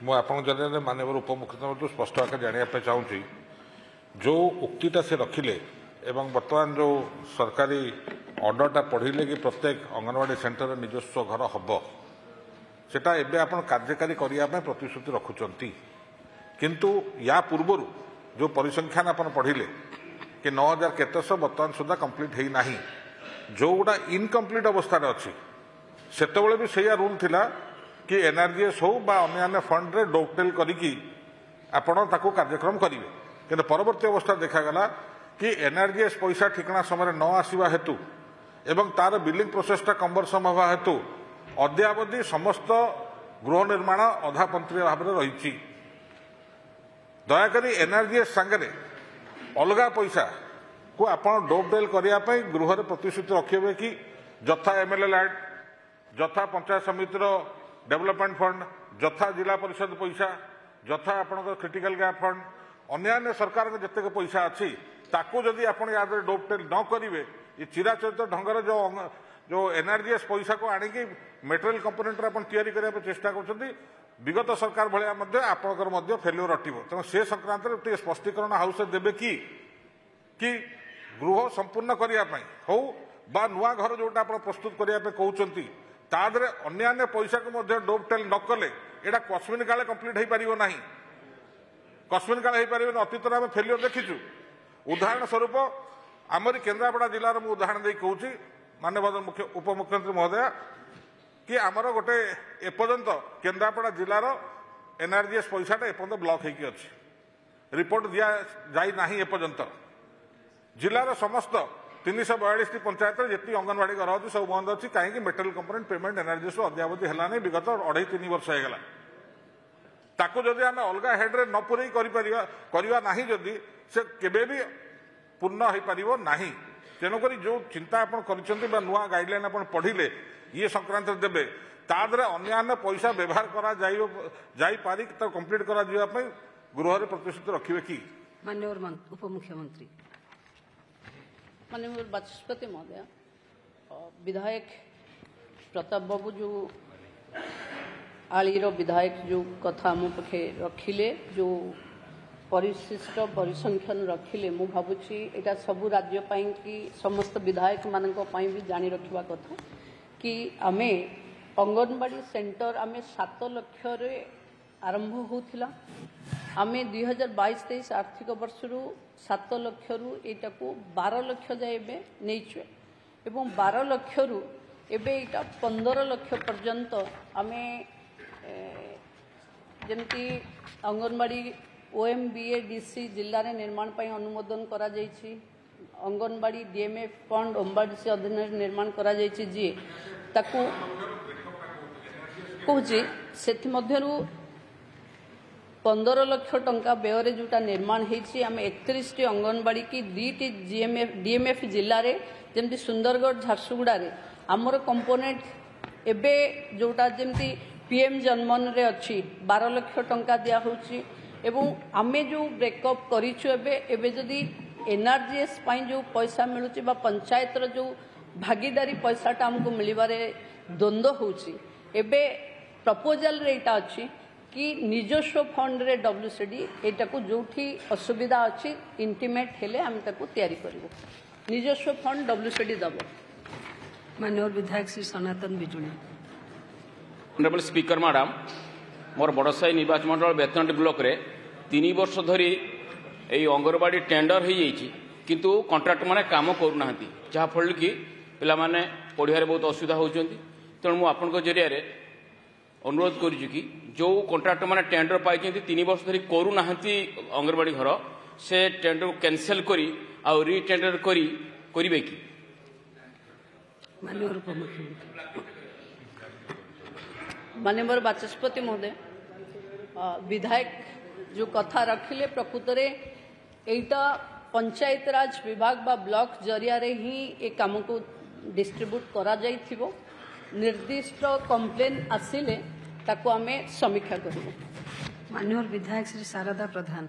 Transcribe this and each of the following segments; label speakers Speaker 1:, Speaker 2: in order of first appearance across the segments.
Speaker 1: मुझे माननीय उपमुख्यमंत्री स्पष्ट आकार जानापी चाहूँगी जो उक्तिटा से रखिले एवं बर्तमान जो सरकारी ऑर्डरटा पढ़िले कि प्रत्येक अंगनवाड़ी सेंटर निजस्व घर हम सेटा एबे आपण कार्यकारी करने प्रतिश्रुति रखुंट किंतु या पूर्वर जो परिसंख्यान आप पढ़िले कि 9000 केतश बर्तमान सुधा कंप्लीट है ना जो गुड़ा इनकम्प्लीट अवस्था अच्छी सेतबले भी सैया रूल थिला कि एनआरजीएस हो बा अन्य फंड रे डोकटेल करिकी आपण ताको कार्यक्रम करेंगे किंतु परवर्ती अवस्था देखागला कि एनआरजीएस पैसा ठिकना समय न आसवा हेतु एवं तार बिलिंग प्रोसेसटा कम्बरसम हवा हेतु अद्यावधि समस्त गृह निर्माण अधापंथी भाव में रही दयाकोरी एनआरजीएस सांगे अलग पैसा को आपण डोकटेल करने गृह प्रतिश्रुति रखिए कि जथा एमएलए लैंड जथा पंचायत समितिर डेवलपमेंट फंड जथा जिला परिषद पैसा जथा आपण क्रिटिकल गैप फंड अन्य सरकार जिते पैसा अच्छी ताकू जदि आप डोपटेल न करेंगे ये चिराचरित ढंगर जो एनआरजीएस पैसा को आणिकी मेटेरियल कंपोनेंट तैयारी करने चेष्टा कर विगत सरकार भाया आपंकर फेल्योर अटो तेणु से संक्रांत में स्पष्टीकरण हाउस देवे कि गृह संपूर्ण करने हो बा नुआ घर जोटा प्रस्तुत करने कहते तादरे अन्य पैसा को डोपटेल न कले यहाँ कस्मिन काले कंप्लीट हो पार ना कस्मिन काले हो पार अतीत आम फेल्योर देखीचु उदाहरण स्वरूप आमरी केन्द्रापड़ा जिलार मुझे उदाहरण दे कहूँ माननीय उपमुख्यमंत्री महोदय कि आमर गोटे एपर्यंत केन्द्रापड़ा जिलार एनआरजीएस पैसाटा एपर्यंत ब्लॉक होगी अच्छी रिपोर्ट दिया जाई ना एपर्यंत जिलार समस्त 342 पंचायत जी अंगनवाड़ी घर अच्छी सब बंद अच्छी कहीं मेटेरियल कंपोनेंट पेमेंट एनआरजीएस अद्यावधि है विगत 2.5-3 वर्ष होगा ताकू जदि आम अलग हेड्रे न पूरे करवा ना जदि से केबे भी पूर्ण हो पार ना तेणुक जो चिंता आप नुआ गाइडलाइन आप पढ़िले ये संक्रांत देवे तादरे अन्य पैसा व्यवहार कर कंप्लीट कर गृह प्रतिश्रुति रखिए कि
Speaker 2: माननीय उपमुख्यमंत्री
Speaker 3: माननीय बाचस्पति महोदय विधायक प्रताप बाबू जो आलीर विधायक जो कथा मो पखे रखिले जो परिशिष्ट परिसंख्यान रखिले मु भावुची एटा सबु राज्य पाई कि समस्त विधायक मानक पाई भी जानी रखिबा कथा कि आमे अंगनवाड़ी सेंटर आमे 7 लाख रे आरंभ होथिला आमे 2022-23 आर्थिक वर्ष रु 7 लाख रु एटा को 12 लाख जाए नहीं एवं 12 लाख रु एबे एटा 15 लाख पर्यंत आमे जमती अंगनवाड़ी OMBADC जिले में निर्माण पर अनुमोदन करा जायछि अंगनवाड़ी DMF फंड OMBADC अधीन निर्माण करा जायछि जी ताकू कहूँ से 15 लाख टंका व्यय जोटा निर्माण होती आम 31 अंगनवाड़ी की 2टी DMF जिले में जमती सुंदरगढ़ झारसुगुड़ा आमर कंपोनेंट एबे जोटा जमती PM जन्मन रे अच्छी 12 लाख टंका दिया होची एवं आमे जो ब्रेकअप करिछु एबे जदि एनआरजीएस पाई जो पैसा मिलुची बा पंचायत रो जो भागीदारी पैसाटा हमको मिलबारे द्वंद्व होची एबे प्रपोजल रे एटा अच्छी कि निजस्व फंड रे WCD एटा को जोठी असुविधा अच्छी इंटीमेट हेले हम ताको तैयारी करिवो निजस्व फंड WCD दबो
Speaker 2: माननीय विधायक श्री सनातन बिजुली
Speaker 4: ऑनरेबल स्पीकर मैडम मोर बड़साई निर्वाचन मंडल बेतनटी ब्लॉक रे 3 वर्ष धरी यही अंगनवाड़ी टेंडर हो जाइए किंतु कॉन्ट्राक्ट माने काम करूना जहाँफल कि पिला माने पढ़ार बहुत असुविधा होती तेणु मुझे आपण जरिया अनुरोध करुँ कि जो कॉन्ट्राक्ट माने टेंडर पाई 3 वर्ष धरी करूना अंगनवाड़ी घर से टेंडर कैंसल करी आ रीटेंडर करी कि
Speaker 3: माननीय बाचस्पति महोदय विधायक जो कथा रखिले प्रकृत में एटा पंचायत राज विभाग बा ब्लॉक जरिया रे ही ए काम को डिस्ट्रीब्यूट करा जाइथिबो निर्दिष्ट कंप्लेन आसिले ताको आमे समीक्षा करिबो
Speaker 2: माननीय विधायक श्री शारदा प्रधान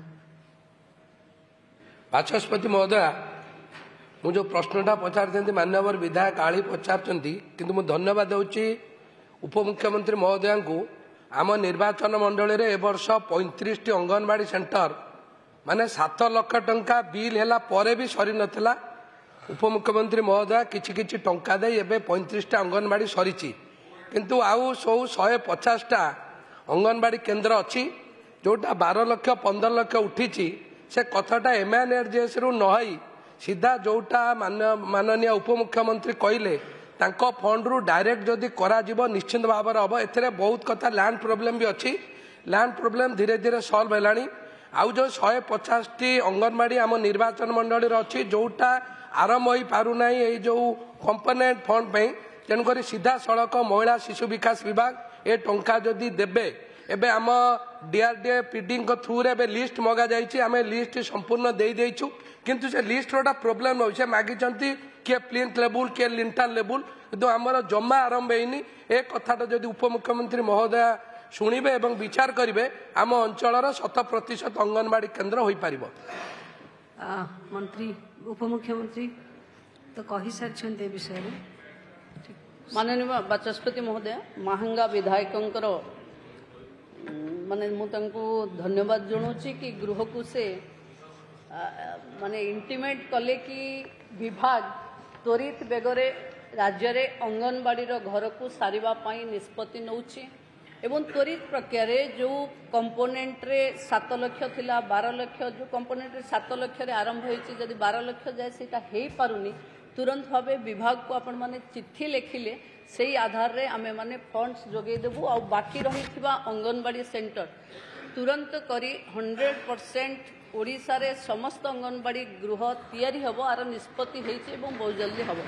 Speaker 5: बाचस्पति महोदय मु जो प्रश्नटा पचार माननीय विधायक आली पचार किंतु मु धन्यवाद दूची उपमुख्यमंत्री महोदय को आम निर्वाचन मंडल ए वर्ष 35 अंगनवाड़ी सेंटर माने 7 लाख टंका बिल है पर भी सरी नथिला। उपमुख्यमंत्री महोदय किछि टंका दे एबे 35 अंगनवाड़ी सरी किंतु आउ सौ 150 अंगनवाड़ी केन्द्र अच्छी जोटा 12 लाख 15 लाख उठी से कथाटा MNRGS रु नहई सीधा जोटा माननीय उपमुख्यमंत्री कहले तांको फंड रु डायरेक्ट जदि करा जिवो निश्चित भाव हम एथे बहुत कथा लैंड प्रोब्लेम भी अच्छी। लैंड प्रोब्लेम धीरे धीरे सॉल्व है। आउ जो 150 अंगनवाड़ी आम निर्वाचन मंडल अच्छी जोटा आरंभ हो पारना ये जो कंपोनेंट फंड पे तेणुक सीधा सड़क महिला शिशु विकास विभाग ए टंका जदि देबे एबे आम DRDA PD थ्रू रे लिस्ट मगा जाइए आम लिस्ट संपूर्ण दे देइछु किंतु से लिस्ट रोटा प्रोब्लेम हो मागी किए प्लिंथ लेवल किए लिंटल लेवल किंतु आमर जमा आरंभ होनी ए कथाटा जदि उपमुख्यमंत्री महोदय शुणिबे एवं विचार करिवे आम अंचलर 100% अंगनवाड़ी केन्द्र हो पारिबो।
Speaker 2: मंत्री उपमुख्यमंत्री तो कही सारी विषय में
Speaker 3: माननीय बाचस्पति महोदय महांगा विधायकंकर माने मु तांको धन्यवाद जनाऊँगी कि गृह को से माने इंटीमेट कले कि विभाग त्वरित बेगरे राज्य रे अंगनवाड़ी घर को सारिबा पाई निष्पत्ति नौछि एवं त्वरित प्रक्रिया रे जो कंपोनेंट रे 7 लाख थिला 12 लाख जो कंपोनेंट रे 7 लाख रे आरंभ होइछि जदि 12 लाख जाए सेटा हेई पारुनी तुरंत भावे विभाग को आपण माने चिट्ठी लिखिले सेही आधार रे आमे माने फंड्स जोगे देबु आ बाकी रहिथिबा अंगनवाड़ी सेंटर तुरंत करी 100% ओडिसा रे समस्त अंगनवाड़ी गृह तैयारी हबो आर निष्पत्ति हेइछि एवं बहुत जल्दी हबो।